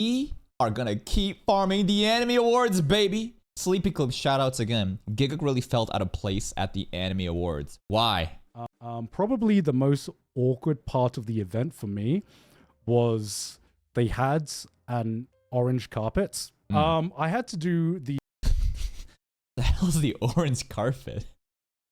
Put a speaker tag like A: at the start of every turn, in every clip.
A: We are gonna keep farming the anime awards, baby. Sleepy Clip shoutouts again. Gigguk really felt out of place at the anime awards. Why?
B: Probably the most awkward part of the event for me was they had an orange carpet. I had to do the
A: The hell's the orange carpet?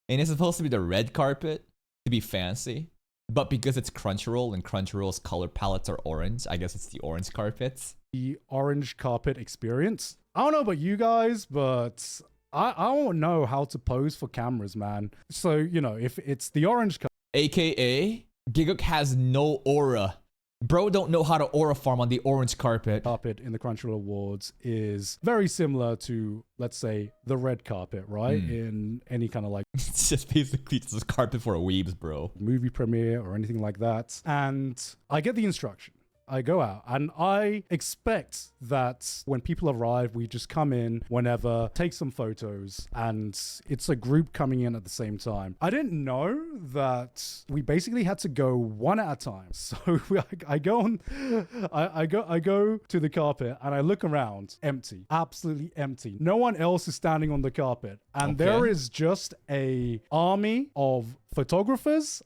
A: And it's supposed to be the red carpet to be fancy. But because it's Crunchyroll and Crunchyroll's color palettes are orange, I guess it's the orange carpets.
B: the orange carpet experience. I don't know about you guys, but I don't know how to pose for cameras, man. So, you know, if it's the orange
A: AKA, Gigguk has no aura. Bro don't know how to aura farm on the orange carpet.
B: carpet in the Crunchyroll Awards is very similar to, let's say, the red carpet, right? In any kind of like
A: It's just basically just a carpet for weebs, bro.
B: movie premiere or anything like that. And I get the instruction. I go out and I expect that when people arrive, we just come in whenever, take some photos, and it's a group coming in at the same time. I didn't know that we basically had to go one at a time. So I go to the carpet and I look around, empty, absolutely empty. No one else is standing on the carpet, and there is just a army of photographers.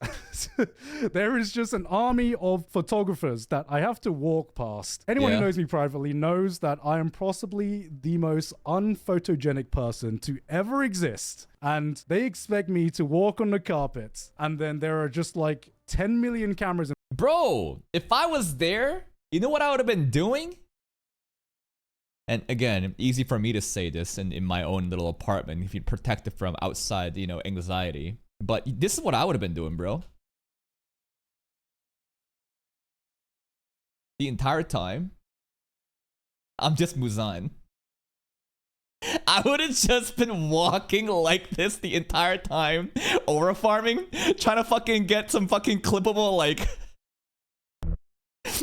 B: There is just an army of photographers that I have to walk past. Anyone who knows me privately knows that I am possibly the most unphotogenic person to ever exist. And they expect me to walk on the carpet, and then there are just like 10 million cameras.
A: Bro, if I was there, you know what I would have been doing? And again, easy for me to say this in my own little apartment if you're protected from outside, you know, anxiety. But this is what I would have been doing, bro. The entire time, I'm just Muzan. I would have just been walking like this the entire time, aura farming, trying to fucking get some fucking clippable, like,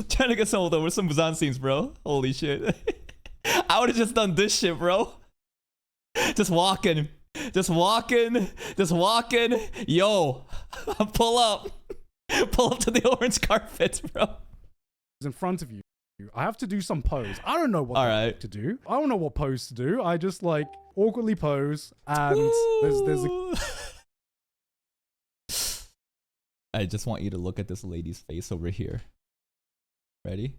A: trying to get some Muzan scenes, bro. Holy shit. I would have just done this shit, bro. Just walking. Just walking. Yo, pull up to the orange carpet, bro.
B: In front of you. I have to do some pose. I don't know what to do. I don't know what pose to do. I just like awkwardly pose, and there's a
A: I just want you to look at this lady's face over here. Ready?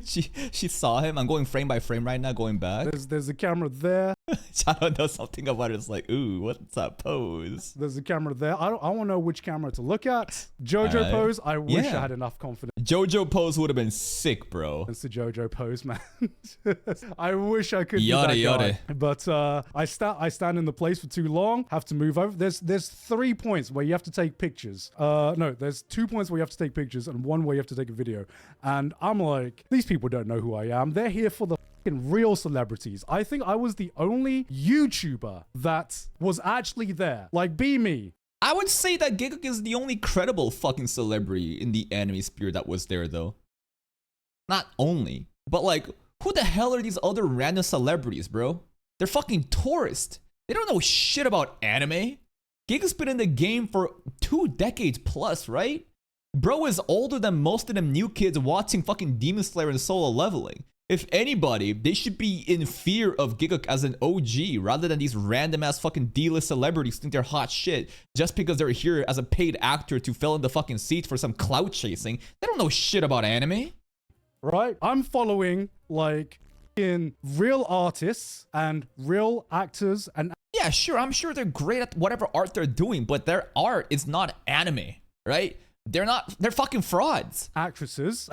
A: She saw him. I'm going frame by frame right now, going back.
B: There's a camera there.
A: I don't know, something about it. It's like, ooh, what's that pose?
B: There's a camera there. I don't know which camera to look at. JoJo pose. I wish I had enough confidence.
A: JoJo pose would have been sick, bro.
B: It's the JoJo pose, man. I wish I could. Yada. But I stand in the place for too long. Have to move over. There's 3 points where you have to take pictures. No, there's 2 points where you have to take pictures and 1 where you have to take a video. And I'm like, these people don't know who I am. They're here for the real celebrities. I think I was the only YouTuber that was actually there. Like, be me.
A: I would say that Gigguk is the only credible fucking celebrity in the anime sphere that was there, though. Not only, but like, who the hell are these other random celebrities, bro? They're fucking tourists. They don't know shit about anime. Gigguk's been in the game for 2 decades plus, right? Bro is older than most of them new kids watching fucking Demon Slayer and Solo Leveling. If anybody, they should be in fear of Gigguk as an OG rather than these random ass fucking D-list celebrities think they're hot shit just because they're here as a paid actor to fill in the fucking seats for some clout chasing. They don't know shit about anime.
B: Right? I'm following like in real artists and real actors and
A: yeah, sure, I'm sure they're great at whatever art they're doing, but their art is not anime, right? They're fucking frauds.
B: Actresses.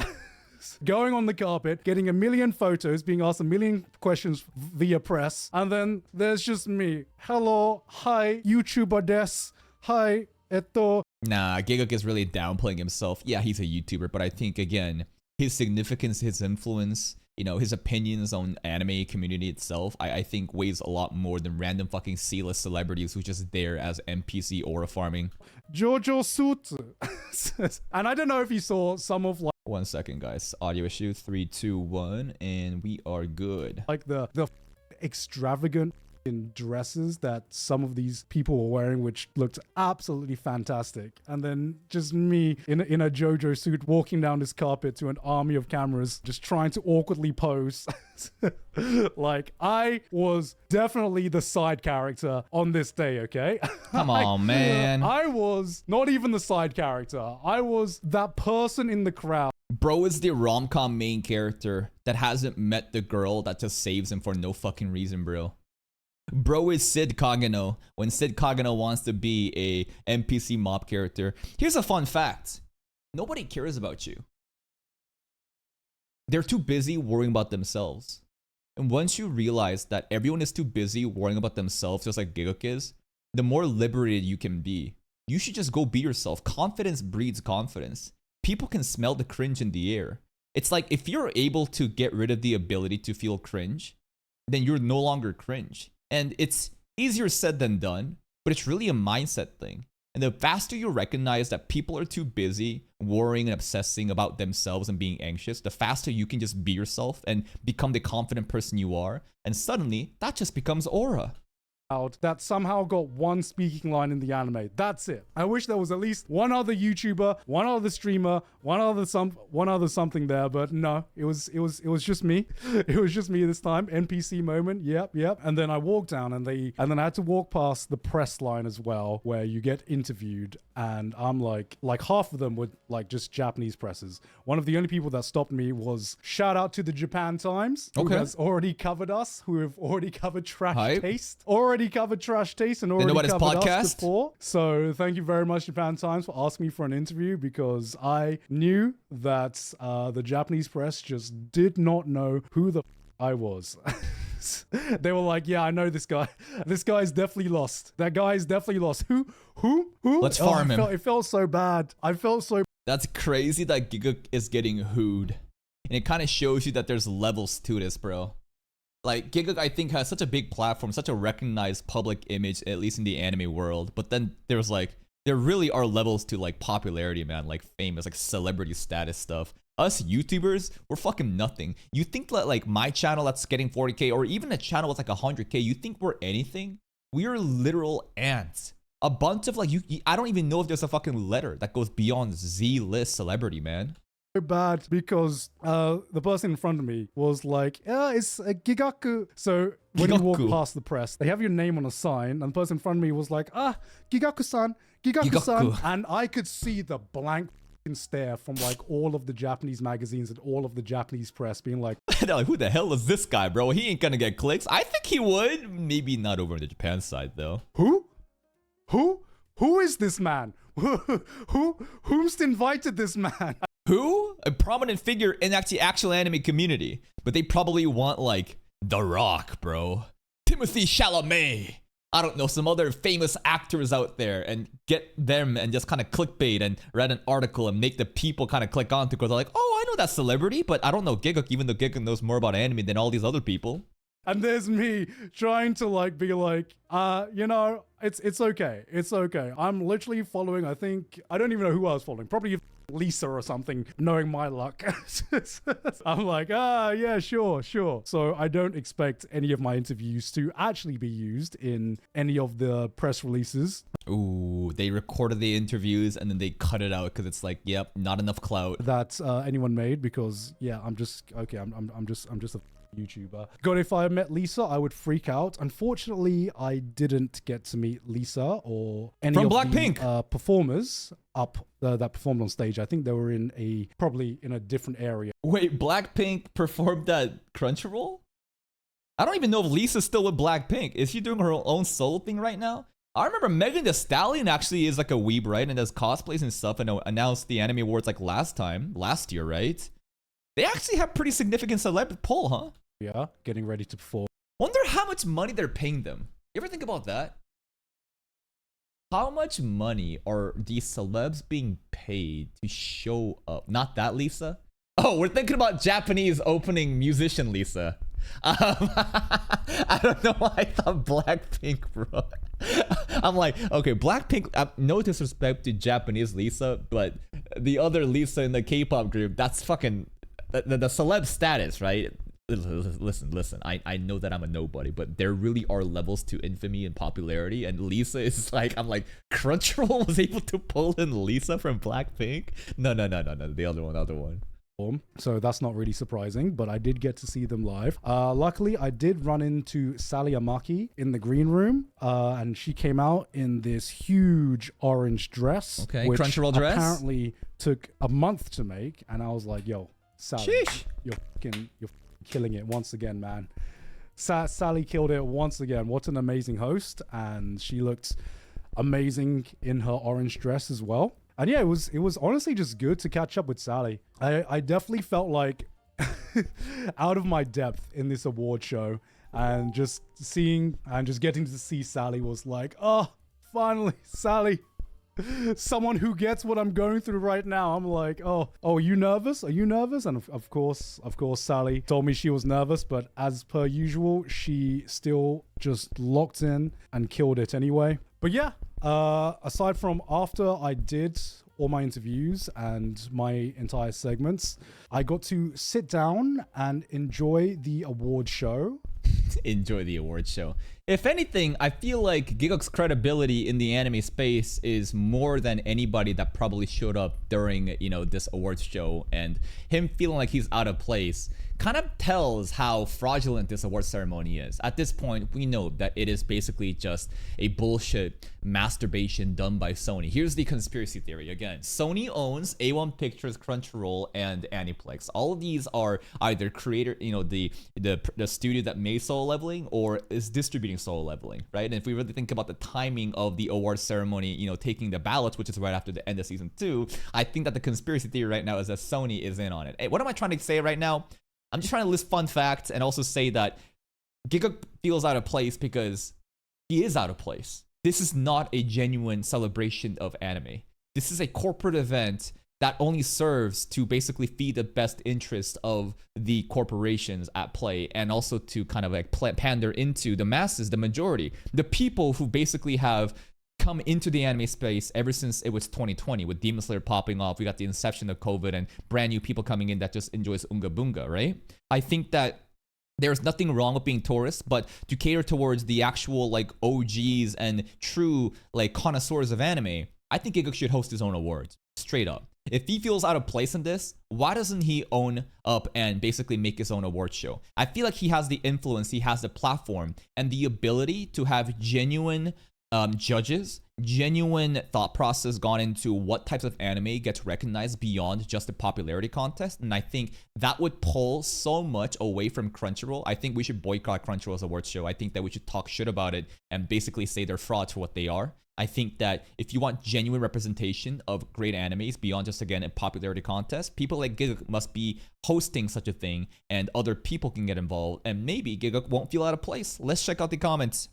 B: Going on the carpet, getting a million photos, being asked a million questions via press, and then there's just me. Hello, hi, YouTuber des. Hi, eto.
A: Nah, Gigguk is really downplaying himself. Yeah, he's a YouTuber, but I think, again, his significance, his influence, you know, his opinions on anime community itself, I think weighs a lot more than random fucking C-list celebrities who's just there as NPC aura farming.
B: Jojo Suit. And I don't know if you saw some of like
A: 1 second, guys. Audio issue. 3, 2, 1, and we are good.
B: Like the extravagant in dresses that some of these people were wearing, which looked absolutely fantastic. And then just me in a JoJo suit walking down this carpet to an army of cameras, just trying to awkwardly pose. Like, I was definitely the side character on this day, okay?
A: Come on, man.
B: I was not even the side character. I was that person in the crowd.
A: Bro is the rom-com main character that hasn't met the girl that just saves him for no fucking reason, bro. Bro is Sid Kagano when Sid Kagano wants to be a NPC mob character. Here's a fun fact. Nobody cares about you. They're too busy worrying about themselves. And once you realize that everyone is too busy worrying about themselves just like Gigguk is, the more liberated you can be. You should just go be yourself. Confidence breeds confidence. People can smell the cringe in the air. It's like if you're able to get rid of the ability to feel cringe, then you're no longer cringe. And it's easier said than done, but it's really a mindset thing. And the faster you recognize that people are too busy worrying and obsessing about themselves and being anxious, the faster you can just be yourself and become the confident person you are. And suddenly, that just becomes aura.
B: That somehow got one speaking line in the anime. That's it. I wish there was at least one other YouTuber, one other streamer, one other something there, but no, it was just me. It was just me this time. NPC moment. Yep. And then I walked down and then I had to walk past the press line as well, where you get interviewed, and I'm like half of them were like just Japanese presses. One of the only people that stopped me was shout out to the Japan Times, who has already covered us, who have already covered Trash Taste. Already covered Trash Taste and already covered us before. So thank you very much, Japan Times, for asking me for an interview, because I knew that the Japanese press just did not know who the I was. They were like, yeah, I know this guy. This guy's definitely lost. That guy is definitely lost. Who?
A: Let's farm him.
B: It felt so bad. I felt so.
A: That's crazy that Gigguk is getting hooed. And it kind of shows you that there's levels to this, bro. Like, Gigguk, I think, has such a big platform, such a recognized public image, at least in the anime world. But then there's like, there really are levels to like popularity, man, like famous, like celebrity status stuff. Us YouTubers, we're fucking nothing. You think that like my channel that's getting 40K or even a channel that's like 100K, you think we're anything? We are literal ants. A bunch of like, I don't even know if there's a fucking letter that goes beyond Z-list celebrity, man.
B: Bad because the person in front of me was like, it's a Gigguk. So when you walk past the press, they have your name on a sign, and the person in front of me was like, Gigaku-san, Gigaku-san. And I could see the blank stare from like all of the Japanese magazines and all of the Japanese press being like,
A: they're like, who the hell is this guy, bro? He ain't gonna get clicks. I think he would. Maybe not over on the Japan side, though.
B: Who is this man? Who's invited this man?
A: Who? A prominent figure in the actual anime community. But they probably want like The Rock, bro. Timothée Chalamet. I don't know, some other famous actors out there, and get them and just kind of clickbait and read an article and make the people kind of click on to go, they're like, oh, I know that celebrity, but I don't know Gigguk, even though Gigguk knows more about anime than all these other people.
B: And there's me trying to like be like, you know, it's okay. It's okay. I'm literally following, I don't even know who I was following. Probably Lisa or something, knowing my luck. I'm like, yeah, sure. So I don't expect any of my interviews to actually be used in any of the press releases.
A: Ooh, they recorded the interviews and then they cut it out because it's like, yep, not enough clout
B: that anyone made, because yeah, I'm just a YouTuber. God, if I met Lisa, I would freak out. Unfortunately, I didn't get to meet Lisa or any
A: from
B: of
A: Blackpink
B: the performers that performed on stage. I think they were probably in a different area.
A: Wait, Blackpink performed at Crunchyroll? I don't even know if Lisa's still with Blackpink. Is she doing her own solo thing right now? I remember Megan Thee Stallion actually is like a weeb, right? And does cosplays and stuff, and announced the anime awards like last year, right? They actually have pretty significant celeb pull, huh?
B: Yeah, getting ready to perform.
A: Wonder how much money they're paying them. You ever think about that? How much money are these celebs being paid to show up? Not that Lisa. Oh, we're thinking about Japanese opening musician Lisa. I don't know why I thought Blackpink, bro. I'm like, okay, Blackpink, no disrespect to Japanese Lisa, but the other Lisa in the K-pop group, that's fucking the celeb status, right? listen. I know that I'm a nobody, but there really are levels to infamy and popularity. And Lisa is like, I'm like, Crunchyroll was able to pull in Lisa from Blackpink. No. The other one.
B: So that's not really surprising, but I did get to see them live. Luckily, I did run into Sally Amaki in the green room, and she came out in this huge orange dress.
A: Okay,
B: which
A: Crunchyroll dress.
B: Apparently took a month to make, and I was like, "Yo, Sally,
A: Sheesh.
B: you're killing it once again, man." Sally killed it once again. What an amazing host, and she looked amazing in her orange dress as well. And yeah, it was honestly just good to catch up with Sally. I definitely felt like out of my depth in this award show, and just getting to see Sally was like, oh, finally, Sally. Someone who gets what I'm going through right now. I'm like, oh, are you nervous? Are you nervous? And of course, Sally told me she was nervous, but as per usual, she still just locked in and killed it anyway. But yeah, aside from after I did all my interviews and my entire segments, I got to sit down and enjoy the award show.
A: Enjoy the award show. If anything, I feel like Gigguk's credibility in the anime space is more than anybody that probably showed up during, this awards show, and him feeling like he's out of place kind of tells how fraudulent this award ceremony is. At this point, we know that it is basically just a bullshit masturbation done by Sony. Here's the conspiracy theory again. Sony owns A1 Pictures, Crunchyroll, and Aniplex. All of these are either creator, the studio that made Solo Leveling or is distributing Solo Leveling, right? And if we really think about the timing of the award ceremony, taking the ballots, which is right after the end of season 2, I think that the conspiracy theory right now is that Sony is in on it. Hey, what am I trying to say right now? I'm just trying to list fun facts and also say that Gigguk feels out of place because he is out of place. This is not a genuine celebration of anime. This is a corporate event that only serves to basically feed the best interest of the corporations at play, and also to kind of like pander into the masses, the majority, the people who basically have come into the anime space ever since it was 2020 with Demon Slayer popping off. We got the inception of COVID and brand new people coming in that just enjoys Unga Bunga, right? I think that there's nothing wrong with being tourists, but to cater towards the actual like OGs and true like connoisseurs of anime, I think Gigguk should host his own awards, straight up. If he feels out of place in this, why doesn't he own up and basically make his own award show? I feel like he has the influence, he has the platform, and the ability to have genuine judges, genuine thought process gone into what types of anime gets recognized beyond just a popularity contest. And I think that would pull so much away from Crunchyroll. I think we should boycott Crunchyroll's awards show. I think that we should talk shit about it and basically say they're frauds for what they are. I think that if you want genuine representation of great animes beyond just, again, a popularity contest, people like Gigguk must be hosting such a thing and other people can get involved, and maybe Gigguk won't feel out of place. Let's check out the comments.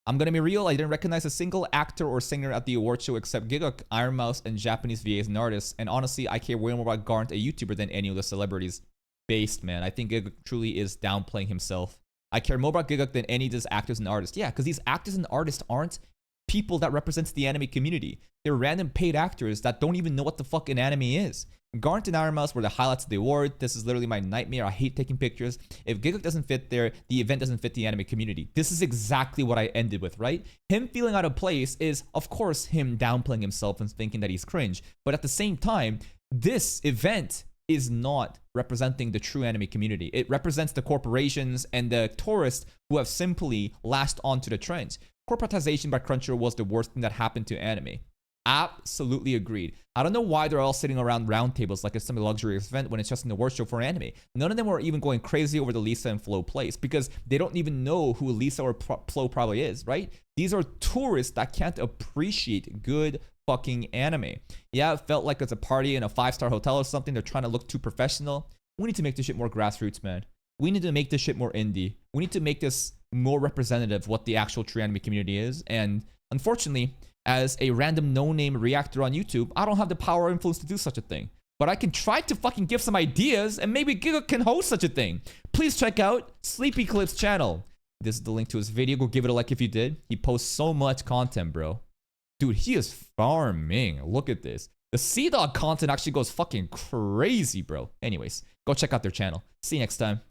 A: I'm gonna be real, I didn't recognize a single actor or singer at the award show except Gigguk, Iron Mouse, and Japanese VAs and artists. And honestly, I care way more about Garnt, a YouTuber, than any of the celebrities. Based, man. I think Gigguk truly is downplaying himself. I care more about Gigguk than any of these actors and artists. Yeah, because these actors and artists aren't people that represents the anime community. They're random paid actors that don't even know what the fuck an anime is. Garnt and Iron Mouse were the highlights of the award. This is literally my nightmare. I hate taking pictures. If Gigguk doesn't fit there, the event doesn't fit the anime community. This is exactly what I ended with, right? Him feeling out of place is, of course, him downplaying himself and thinking that he's cringe. But at the same time, this event is not representing the true anime community. It represents the corporations and the tourists who have simply latched onto the trends. Corporatization by Crunchyroll was the worst thing that happened to anime. Absolutely agreed. I don't know why they're all sitting around round tables like it's some luxurious event when it's just an award show for anime. None of them were even going crazy over the Lisa and Flo place because they don't even know who Lisa or Flo probably is, right? These are tourists that can't appreciate good fucking anime. Yeah, it felt like it's a party in a 5-star hotel or something. They're trying to look too professional. We need to make this shit more grassroots, man. We need to make this shit more indie. We need to make this more representative of what the actual true anime community is. And unfortunately, as a random no-name reactor on YouTube, I don't have the power or influence to do such a thing. But I can try to fucking give some ideas, and maybe Gigguk can host such a thing. Please check out Sleepy Clip's channel. This is the link to his video. Go give it a like if you did. He posts so much content, bro. Dude, he is farming. Look at this. The Sea Dog content actually goes fucking crazy, bro. Anyways, go check out their channel. See you next time.